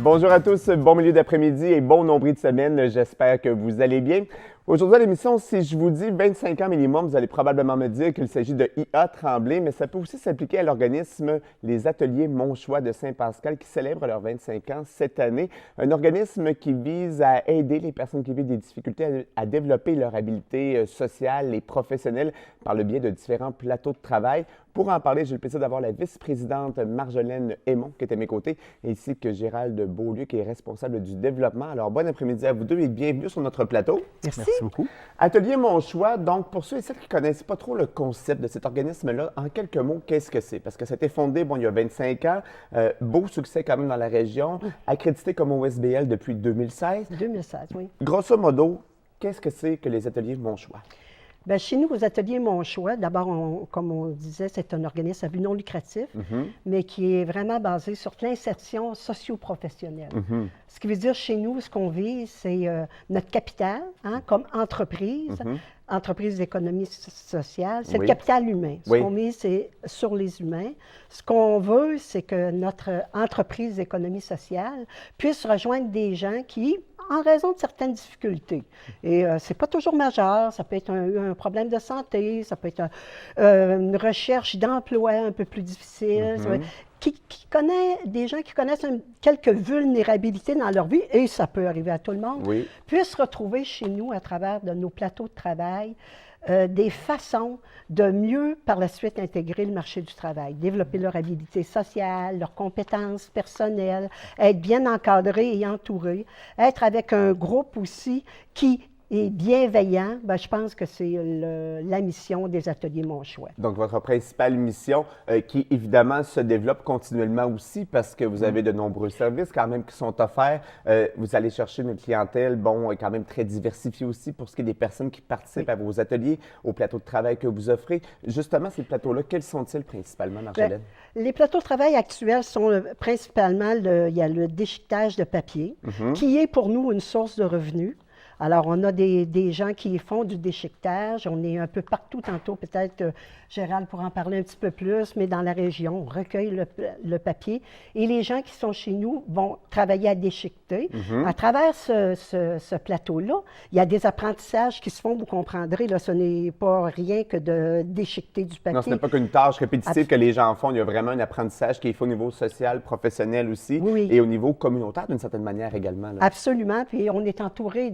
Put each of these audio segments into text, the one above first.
Bonjour à tous, bon milieu d'après-midi et bon nombril de semaine. J'espère que vous allez bien. Aujourd'hui à l'émission, si je vous dis 25 ans minimum, vous allez probablement me dire qu'il s'agit de IA Tremblay, mais ça peut aussi s'appliquer à l'organisme Les Ateliers Mon Choix de Saint-Pascal qui célèbre leurs 25 ans cette année. Un organisme qui vise à aider les personnes qui vivent des difficultés à développer leur habileté sociale et professionnelle par le biais de différents plateaux de travail. Pour en parler, j'ai le plaisir d'avoir la vice-présidente Marjolaine Aymon qui est à mes côtés, ainsi que Gérald Beaulieu qui est responsable du développement. Alors, bon après-midi à vous deux et bienvenue sur notre plateau. Merci beaucoup. Atelier Mon Choix, donc pour ceux et celles qui ne connaissent pas trop le concept de cet organisme-là, en quelques mots, qu'est-ce que c'est? Parce que ça a été fondé, il y a 25 ans, beau succès quand même dans la région, accrédité comme OSBL depuis 2016. 2016, oui. Grosso modo, qu'est-ce que c'est que les Ateliers Mon Choix? Bien, chez nous, aux Ateliers Mon Choix, d'abord, comme on disait, c'est un organisme à but non lucratif, mais qui est vraiment basé sur l'insertion socio-professionnelle. Ce qui veut dire, chez nous, ce qu'on vise, c'est notre capital, comme entreprise, entreprise d'économie sociale, c'est le capital humain. Ce qu'on mise, c'est sur les humains. Ce qu'on veut, c'est que notre entreprise d'économie sociale puisse rejoindre des gens qui, en raison de certaines difficultés. Et c'est pas toujours majeur, ça peut être un problème de santé, ça peut être une recherche d'emploi un peu plus difficile, qui connaît des gens qui connaissent quelques vulnérabilités dans leur vie, et ça peut arriver à tout le monde, puissent retrouver chez nous, à travers de nos plateaux de travail, des façons de mieux, par la suite, intégrer le marché du travail, développer leur habilité sociale, leurs compétences personnelles, être bien encadrés et entourés, être avec un groupe aussi qui est bienveillant. Bien, je pense que c'est la mission des Ateliers Mon Choix. Donc, votre principale mission, qui évidemment se développe continuellement aussi parce que vous avez de nombreux services quand même qui sont offerts. Vous allez chercher une clientèle, quand même très diversifiée aussi pour ce qui est des personnes qui participent à vos ateliers, aux plateaux de travail que vous offrez. Justement, ces plateaux-là, quels sont-ils principalement, Marjolaine? Les plateaux de travail actuels sont principalement, il y a le déchiquetage de papier, qui est pour nous une source de revenus. Alors, on a des gens qui font du déchiquetage. On est un peu partout. Tantôt, peut-être, Gérald pourra en parler un petit peu plus, mais dans la région, on recueille le papier. Et les gens qui sont chez nous vont travailler à déchiqueter. À travers ce plateau-là, il y a des apprentissages qui se font, vous comprendrez. Là, ce n'est pas rien que de déchiqueter du papier. Non, ce n'est pas qu'une tâche répétitive que les gens font. Il y a vraiment un apprentissage qui est fait au niveau social, professionnel aussi, et au niveau communautaire d'une certaine manière également. Là. Absolument. Puis on est entouré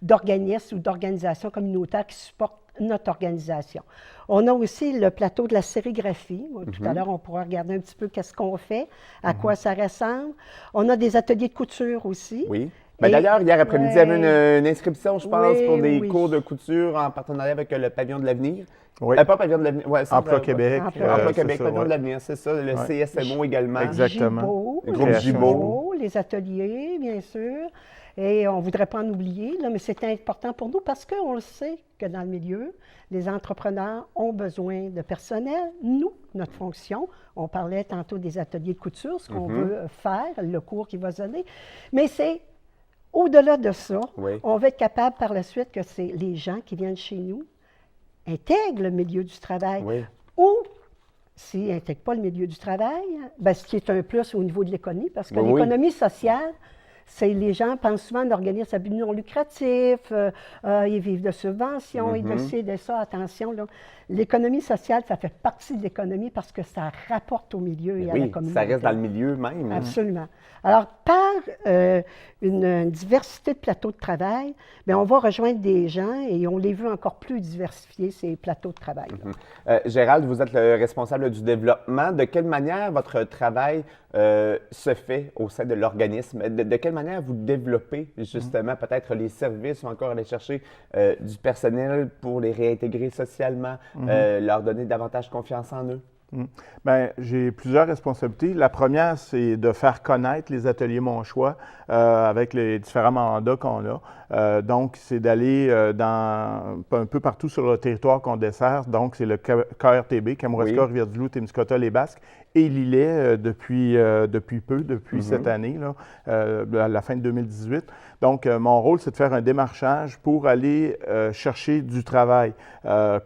d'organismes ou d'organisations communautaires qui supportent notre organisation. On a aussi le plateau de la sérigraphie. Tout à l'heure, on pourra regarder un petit peu qu'est-ce qu'on fait, à quoi ça ressemble. On a des ateliers de couture aussi. Oui. Ben, d'ailleurs, hier après-midi, il y avait une inscription, je pense, pour des cours de couture en partenariat avec le Pavillon de l'Avenir. Oui. Pas Pavillon de l'Avenir. Ouais, Emploi Québec. Emploi Québec, Pavillon de l'Avenir, c'est ça. Le CSMO également. Exactement. Le groupe Gibault. Les ateliers, bien sûr. Et on ne voudrait pas en oublier, là, mais c'est important pour nous parce qu'on le sait que dans le milieu, les entrepreneurs ont besoin de personnel. Nous, notre fonction, on parlait tantôt des ateliers de couture, ce qu'on veut faire, le cours qui va se donner, mais c'est au-delà de ça, on va être capable par la suite que c'est les gens qui viennent chez nous intègrent le milieu du travail ou s'ils n'intègrent pas le milieu du travail, bien, ce qui est un plus au niveau de l'économie, parce que l'économie sociale, c'est les gens pensent souvent à un organisme à but non lucratif, ils vivent de subventions, et de ci, de ça. Attention, là. L'économie sociale, ça fait partie de l'économie parce que ça rapporte au milieu et à la communauté. Ça reste dans le milieu même. Absolument. Alors, par une diversité de plateaux de travail, bien, on va rejoindre des gens et on les veut encore plus diversifier, ces plateaux de travail. Gérald, vous êtes le responsable du développement. De quelle manière votre travail se fait au sein de l'organisme? De quelle manière vous développez justement peut-être les services ou encore aller chercher du personnel pour les réintégrer socialement, leur donner davantage confiance en eux? Bien, j'ai plusieurs responsabilités. La première, c'est de faire connaître les ateliers Mon Choix avec les différents mandats qu'on a. Donc, c'est d'aller dans un peu partout sur le territoire qu'on dessert. Donc, c'est le KRTB, Kamouraska, Rivière-du-Loup, Témiscouata, les Basques, et Lillet depuis cette année, là, à la fin de 2018. Donc, mon rôle, c'est de faire un démarchage pour aller chercher du travail,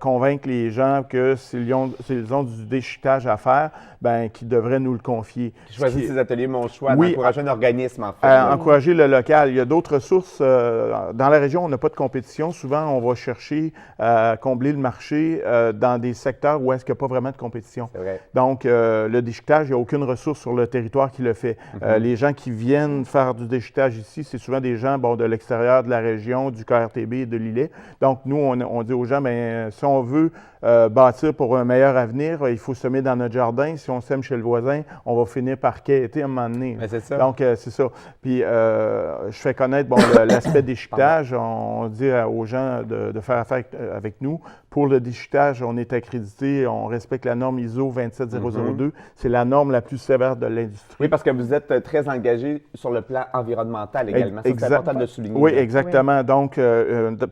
convaincre les gens que s'ils ont du déchiquetage à faire, bien, qu'ils devraient nous le confier. Choisir ces ateliers Mon Choix, Oui, d'encourager un organisme, en fait. Encourager le local. Il y a d'autres ressources. Dans la région, on n'a pas de compétition. Souvent, on va chercher à combler le marché dans des secteurs où est-ce qu'il n'y a pas vraiment de compétition. C'est vrai. Donc, le déchiquetage, il n'y a aucune ressource sur le territoire qui le fait. Les gens qui viennent faire du déchiquetage ici, c'est souvent des gens de l'extérieur de la région, du KRTB et de l'îlet. Donc, nous, on dit aux gens, bien, si on veut bâtir pour un meilleur avenir, il faut semer dans notre jardin. Si on sème chez le voisin, on va finir par quêter à un moment donné. Mais c'est ça. Donc, c'est ça. Puis, je fais connaître l'aspect déchiquetage. On dit aux gens de faire affaire avec nous. Pour le déchiquetage, on est accrédité, on respecte la norme ISO 27002. C'est la norme la plus sévère de l'industrie. Oui, parce que vous êtes très engagé sur le plan environnemental également. Ça, c'est important de le souligner. Oui, exactement. Oui. Donc,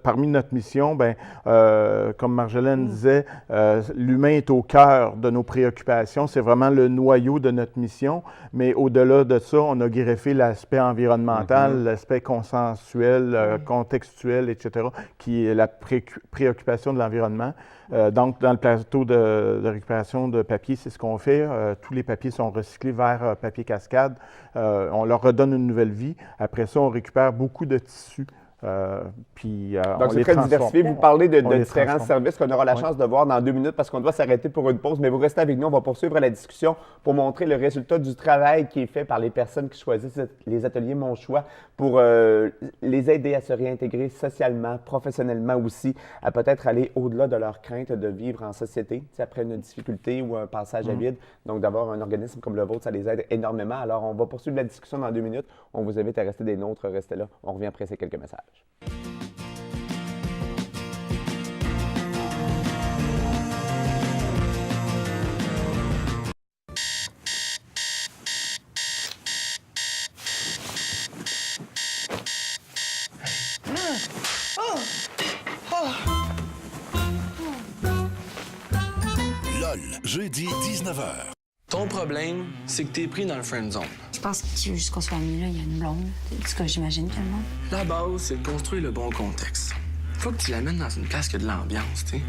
parmi notre mission, bien, comme Marjolaine disait, l'humain est au cœur de nos préoccupations. C'est vraiment le noyau de notre mission. Mais au-delà de ça, on a greffé l'aspect environnemental, l'aspect consensuel, contextuel, etc., qui est la préoccupation de l'environnement. Donc, dans le plateau de récupération de papier, c'est ce qu'on fait. Tous les papiers sont recyclés vers papier cascade. On leur redonne une nouvelle vie. Après ça, on récupère beaucoup de tissus. Donc, c'est très diversifié. Vous parlez de différents services qu'on aura la chance de voir dans 2 minutes parce qu'on doit s'arrêter pour une pause. Mais vous restez avec nous. On va poursuivre la discussion pour montrer le résultat du travail qui est fait par les personnes qui choisissent les ateliers Mon Choix pour les aider à se réintégrer socialement, professionnellement aussi, à peut-être aller au-delà de leur crainte de vivre en société, après une difficulté ou un passage à vide. Donc, d'avoir un organisme comme le vôtre, ça les aide énormément. Alors, on va poursuivre la discussion dans 2 minutes. On vous invite à rester des nôtres. Restez là. On revient après ces quelques messages. LOL, jeudi 19h. Ton problème, c'est que t'es pris dans le friend zone. Je pense que jusqu'au soit mis, là, il y a une blonde. C'est ce que j'imagine que le monde. La base, c'est de construire le bon contexte. Faut que tu l'amènes dans une place qui a de l'ambiance, tu sais.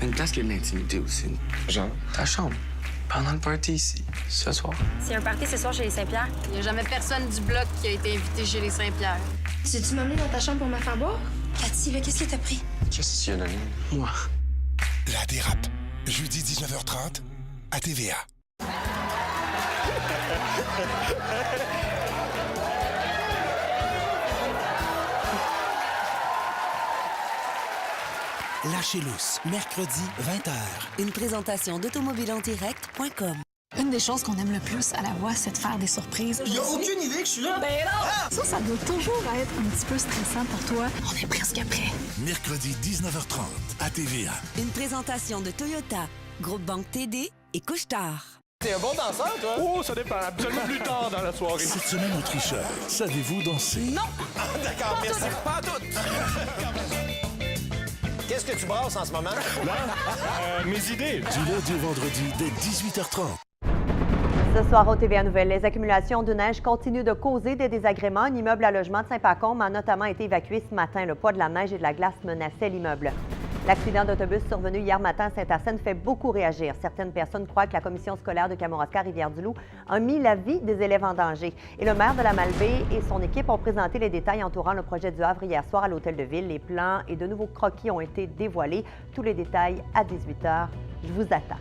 Une place qui a de l'intimité aussi. Genre, ta chambre. Pendant le party ici, ce soir. C'est un party ce soir chez les Saint-Pierre. Il n'y a jamais personne du bloc qui a été invité chez les Saint-Pierre. Tu veux-tu m'amener dans ta chambre pour me faire boire? Cathy, là, qu'est-ce que t'as pris? Qu'est-ce qu'il y a donné? Moi. La dérape, jeudi 19h30 à TVA. Lâchez lousse, mercredi 20h. Une présentation d'automobileendirect.com. Une des choses qu'on aime le plus à la voix, c'est de faire des surprises. Il n'y a aucune idée que je suis là! Ben non! Ça doit toujours être un petit peu stressant pour toi. On est presque prêt. Mercredi 19h30 à TVA. Une présentation de Toyota, Groupe Banque TD et Couche-Tard. T'es un bon danseur, toi? Oh, ça dépend. Absolument plus tard dans la soirée. Cette semaine au tricheur, savez-vous danser? Non! D'accord, merci. Pas toutes! Qu'est-ce que tu brasses en ce moment? Mes idées. Du lundi au vendredi dès 18h30. Ce soir au TVA Nouvelles, les accumulations de neige continuent de causer des désagréments. Un immeuble à logement de Saint-Pacôme a notamment été évacué ce matin. Le poids de la neige et de la glace menaçait l'immeuble. L'accident d'autobus survenu hier matin à Saint-Hyacinthe fait beaucoup réagir. Certaines personnes croient que la commission scolaire de Kamouraska-Rivière-du-Loup a mis la vie des élèves en danger. Et le maire de la Malbaie et son équipe ont présenté les détails entourant le projet du Havre hier soir à l'Hôtel de Ville. Les plans et de nouveaux croquis ont été dévoilés. Tous les détails à 18h. Je vous attends.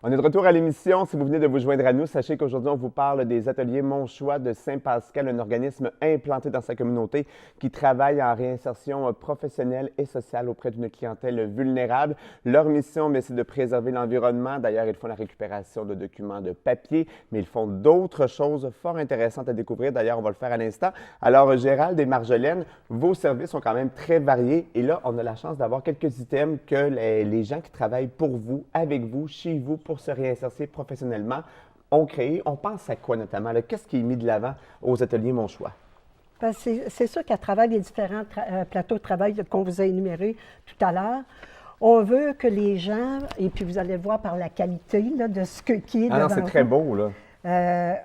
On est de retour à l'émission. Si vous venez de vous joindre à nous, sachez qu'aujourd'hui, on vous parle des ateliers Mon Choix de Saint-Pascal, un organisme implanté dans sa communauté qui travaille en réinsertion professionnelle et sociale auprès d'une clientèle vulnérable. Leur mission, c'est de préserver l'environnement. D'ailleurs, ils font la récupération de documents de papier, mais ils font d'autres choses fort intéressantes à découvrir. D'ailleurs, on va le faire à l'instant. Alors, Gérald et Marjolaine, vos services sont quand même très variés. Et là, on a la chance d'avoir quelques items que les gens qui travaillent pour vous, avec vous, chez vous, pour se réinsérer professionnellement, ont créé. On pense à quoi notamment? Qu'est-ce qui est mis de l'avant aux ateliers Mon Choix? C'est sûr qu'à travers les différents plateaux de travail qu'on vous a énumérés tout à l'heure, on veut que les gens, et puis vous allez le voir par la qualité là, de ce qui est devant c'est très beau, là.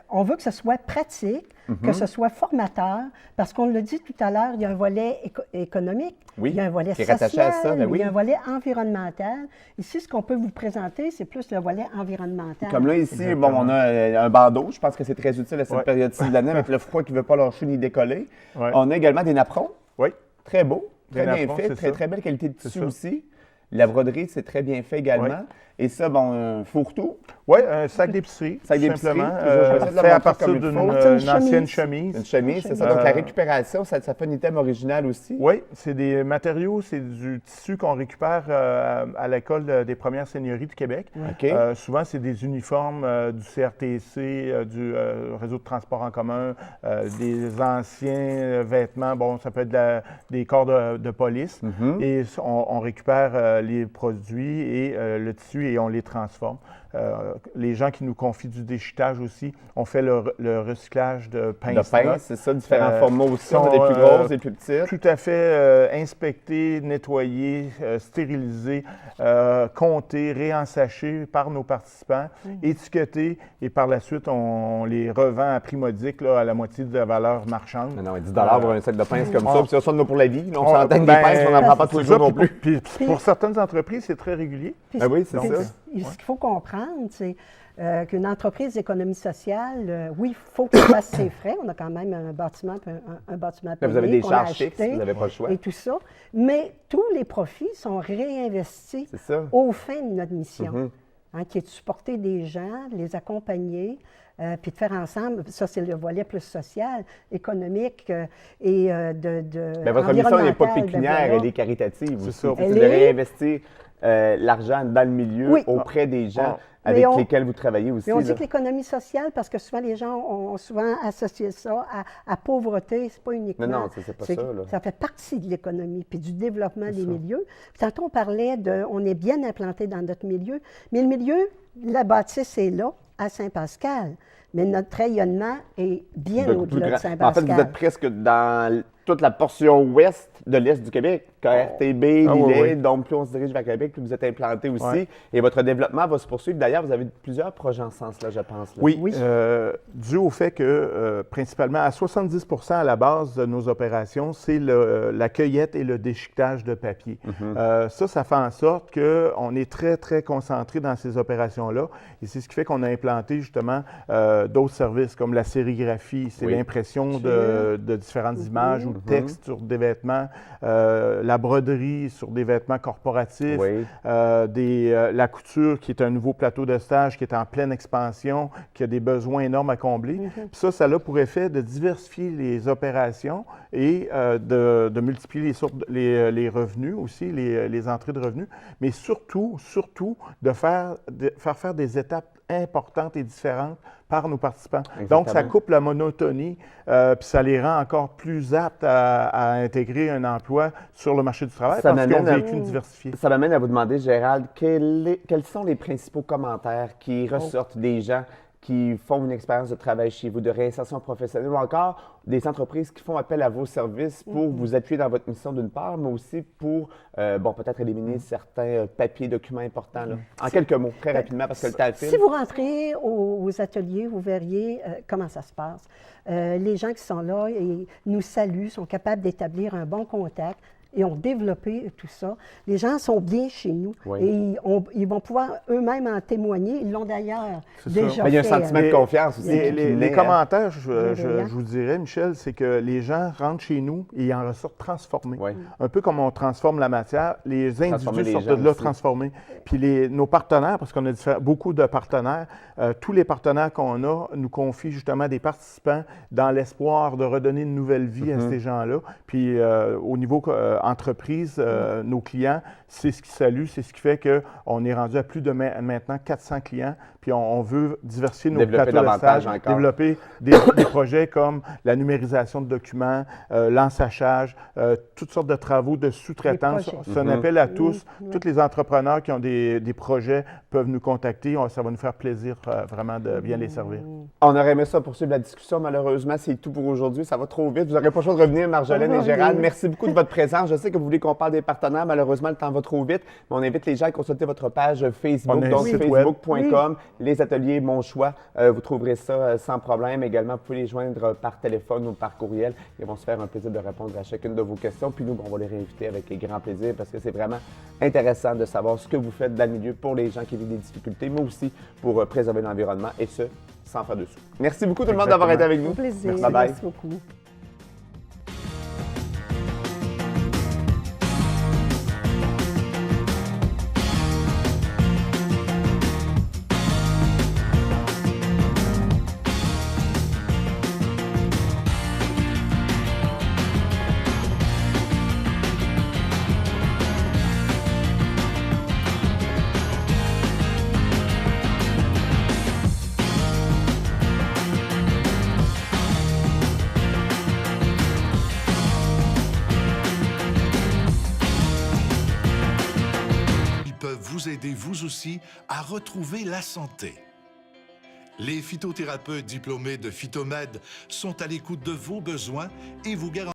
on veut que ce soit pratique, que ce soit formateur, parce qu'on l'a dit tout à l'heure, il y a un volet économique, il y a un volet social, il y a un volet environnemental. Ici, ce qu'on peut vous présenter, c'est plus le volet environnemental. Comme là, ici, bon, on a un bandeau. Je pense que c'est très utile à cette période-ci de l'année, avec le froid qui ne veut pas lâcher ni décoller. On a également des napperons. Oui. Très beau, très bien fait, très belle qualité de tissu aussi. La broderie, c'est très bien fait également. Et ça, bon, un fourre-tout. Oui, un sac d'épicerie, simplement. Fait à partir d'une ancienne chemise. Une chemise, c'est ça. Donc, la récupération, ça fait un item original aussi. Oui, c'est des matériaux, c'est du tissu qu'on récupère à l'École des premières seigneuries du Québec. Souvent, c'est des uniformes du CRTC, du Réseau de transport en commun, des anciens vêtements. Bon, ça peut être des corps de police. Et on récupère les produits et le tissu et on les transforme. Les gens qui nous confient du déchiquetage aussi, on fait le recyclage de pinces. De pinces, c'est ça, différents formats aussi, on a des plus grosses, des plus petites. Tout à fait inspectés, nettoyés, stérilisés, comptés, réensachés par nos participants, étiquetés, et par la suite, on les revend à prix modique, là, à la moitié de la valeur marchande. Non, 10 pour un sac de pinces comme ça, puis ça, nous pour la vie. On s'entend que des pinces, on n'en prend pas tous les jours non plus. Puis pour certaines entreprises, c'est très régulier. Oui, c'est ça. Ce qu'il faut comprendre, c'est qu'une entreprise d'économie sociale, oui, il faut qu'elle fasse ses frais. On a quand même un bâtiment à payer. Vous avez des charges fixes, vous n'avez pas le choix. Et tout ça. Mais tous les profits sont réinvestis au fin de notre mission, qui est de supporter des gens, les accompagner, puis de faire ensemble, ça c'est le volet plus social, économique et de votre mission n'est pas pécuniaire, elle est caritative. C'est de réinvestir l'argent dans le milieu auprès des gens avec lesquels vous travaillez aussi. Mais on dit que l'économie sociale, parce que souvent les gens ont souvent associé ça à pauvreté, c'est pas uniquement. Non, c'est pas ça. Ça fait partie de l'économie puis du développement des milieux. Puis tantôt on parlait on est bien implanté dans notre milieu, mais le milieu, la bâtisse est là, à Saint-Pascal. Mais notre rayonnement est bien au-delà de Saint-Pascal. En fait, vous êtes presque dans toute la portion ouest de l'Est du Québec. RTB, Lillet, donc plus on se dirige vers Québec, plus vous êtes implanté aussi. Et votre développement va se poursuivre. D'ailleurs, vous avez plusieurs projets en ce sens-là, je pense. Là. Oui, dû au fait que, principalement, à 70 % à la base de nos opérations, c'est la cueillette et le déchiquetage de papier. Ça fait en sorte qu'on est très, très concentré dans ces opérations-là. Et c'est ce qui fait qu'on a implanté, justement, d'autres services comme la sérigraphie, c'est l'impression de différentes images ou de textes sur des vêtements, la broderie sur des vêtements corporatifs, la couture qui est un nouveau plateau de stage qui est en pleine expansion, qui a des besoins énormes à combler. Puis ça a pour effet de diversifier les opérations et de multiplier les revenus aussi, les entrées de revenus, mais surtout de faire des étapes importantes et différentes par nos participants. Exactement. Donc, ça coupe la monotonie, puis ça les rend encore plus aptes à intégrer un emploi sur le marché du travail parce qu'ils ont vécu une diversifiée. Ça m'amène à vous demander, Gérald, quels sont les principaux commentaires qui ressortent des gens qui font une expérience de travail chez vous, de réinsertion professionnelle, ou encore des entreprises qui font appel à vos services pour vous appuyer dans votre mission d'une part, mais aussi pour, peut-être éliminer certains papiers, documents importants. Là. En quelques mots, très rapidement, parce que le temps file. Si vous rentrez aux ateliers, vous verriez comment ça se passe. Les gens qui sont là et nous saluent, sont capables d'établir un bon contact et ont développé tout ça. Les gens sont bien chez nous et ils vont pouvoir eux-mêmes en témoigner. Ils l'ont d'ailleurs déjà fait. Il y a un sentiment de confiance aussi. Les commentaires, je vous dirais, Michel, c'est que les gens rentrent chez nous et ils en ressortent transformés. Un peu comme on transforme la matière, les individus sortent de là transformés. Puis nos partenaires, parce qu'on a beaucoup de partenaires, tous les partenaires qu'on a nous confient justement des participants dans l'espoir de redonner une nouvelle vie à ces gens-là. Puis au niveau entreprise, nos clients, c'est ce qui salue, c'est ce qui fait qu'on est rendu à plus de maintenant 400 clients, puis on veut diversifier nos plateaux de stage, développer des projets comme la numérisation de documents, l'ensachage, toutes sortes de travaux de sous-traitance. C'est un appel à tous les entrepreneurs qui ont des projets peuvent nous contacter. Ça va nous faire plaisir vraiment de bien les servir. On aurait aimé ça poursuivre la discussion. Malheureusement, c'est tout pour aujourd'hui. Ça va trop vite. Vous n'aurez pas le choix de revenir, Marjolaine et Gérald. Merci beaucoup de votre présence. Je sais que vous voulez qu'on parle des partenaires. Malheureusement, le temps va trop vite. Mais on invite les gens à consulter votre page Facebook, donc facebook.com, les ateliers Mon Choix. Vous trouverez ça sans problème. Également, vous pouvez les joindre par téléphone ou par courriel. Ils vont se faire un plaisir de répondre à chacune de vos questions. Puis nous, on va les réinviter avec grand plaisir parce que c'est vraiment intéressant de savoir ce que vous faites dans le milieu pour les gens qui vivent des difficultés, mais aussi pour préserver l'environnement et ce, sans faire de sous. Merci beaucoup tout le monde d'avoir été avec nous. Un plaisir. Merci, bye. Merci beaucoup. Vous aider vous aussi à retrouver la santé. Les phytothérapeutes diplômés de Phytomède sont à l'écoute de vos besoins et vous garantissent